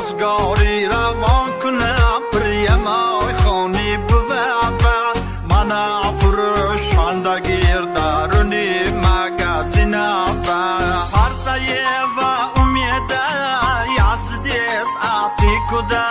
خواستگاری روان کنم پریمای خانی بوه من فروشندگیر درونی مگزینم هر سایه و امیده یزدیس آتی کده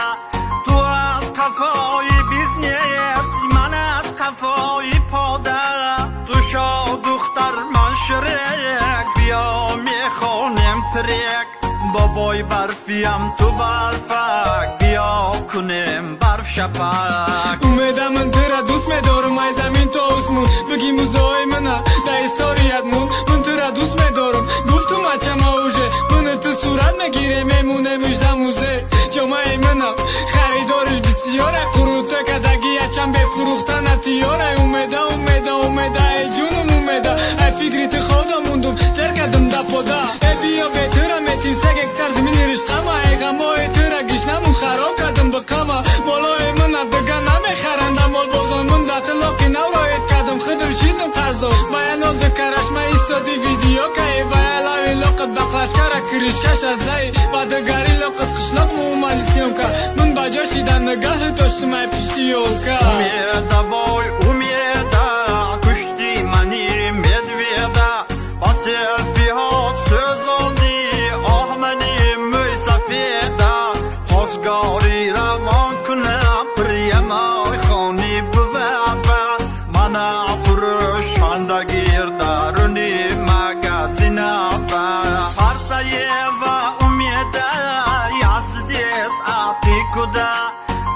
تو از کفای بیزنیس من از کفای پاده تو شا دختر من شرک بیا میخونیم تریک بابای برفیم تو برفک بیا کنیم برف شپک اومدم من ترا دوست میدارم ای زمین تا آسمون بگی موزای منه در استوریتمون من ترا دوست میدارم گفتم اچم آوشه من تو صورت میگیره میمونه مجده موزه جامعه منم خریدارش بسیاره قروته کدگی اچم بفروختن اتیاره اومده ای جونم اومده ای فکریت خودم موندم در کدم دا پادا ای بیا بهتره میتیم سگک تر زمین رشقم ای غمای ترا گشنمون خراب کردم بقمه بالای من دگه نمیخرندم مال بازان من دا تلاقی نورایت کردم خودم شیدم قرضا باید نازو کرش ما ایستادی ویدیو که باید لاوی لقت بقلش کرا کرشکش از زی با دگاری لقت قشلق مو مالیسیون که من بجا شیدن نگاه داشتم ای پیشیو که اومیده وای اومیده کشتی منی مدویده با سلفی هات سوزاندی آهمنی موی سفیده خواستگاری روان کنم پریمای خانی بوه من فروشندگیر درونی مگزینم هر سایه و امیده یزدیس آتی کده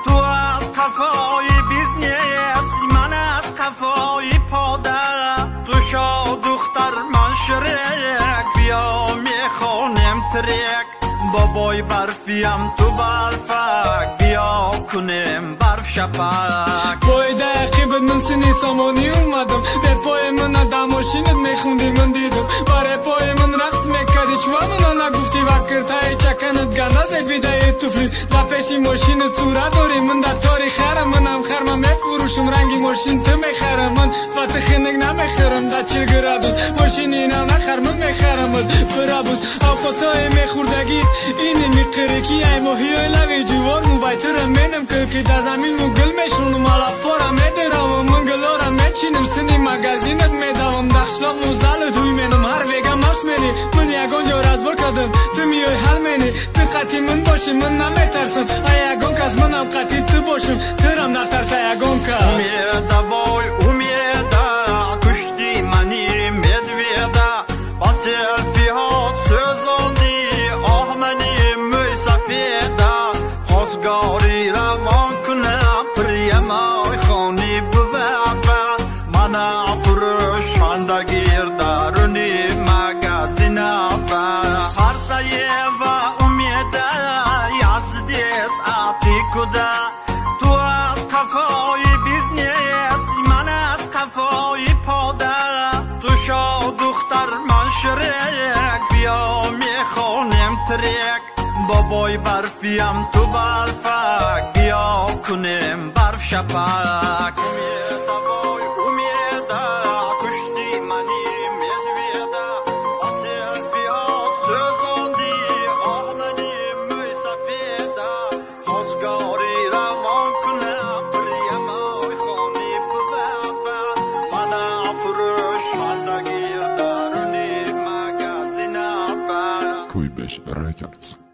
تو از کفای بیزنیس من از کفای پاده تو شا دختر من شرک بیا میخونیم تریک بابای برفیم تو برفک بیا کنیم برف شپک بای دقیقی من سنی سامانی اومدم به پای من در ماشینت میخوندی من دیدم برای پای من رقص میکردی چوا من نگفتی وکرتای چکنت گنده زفیده توفلی در پیشی ماشینت صورت داری من در تاریخ خرم منم خرم میفروشم رنگی ماشین تو میخرم من وقت خنگ نمیخرم در 40 گرادوس ماشینی نخر من میخرم برابوس اوقاتای میخوردگی اینی میقره کی ای ماهی های لوی جوار مو وایترم منم که در زمین مو گل میشونم علا فارم میدرم من گلارم میچینم سنی مگزینت میدوم دخشلاق مو زل دوی منم هر ویگم مش منی من یگان جا رزبار کردم تو میای حل منی تو قطی من باشی من نمیترسم ای یگان کس منم قطی تو باشم ترم نترس یگان کس اومیده وای اومیده کشتی منی مدویده با سلفی هات سوزاندی آهمنی موی سفیده خواستگاری روان کنم پریمای خانی بوه من فروشندگیر درونی مگزینم هر سایه و امیده یزدیس آتی کده تو از کفای بیزنیس من از کفای پاده تو شا دختر من شرک بیا میخونیم تریک بابای برفیم تو برفک بیا کنیم برف شپک اومیده وای اومیده کشتی منی مدویده با سلفی هات سوزاندی آهمنی موی سفیده خواستگاری روان کنم پریمای خانی بوه من فروشندگیر درونی مگزینم Kuibeş Records.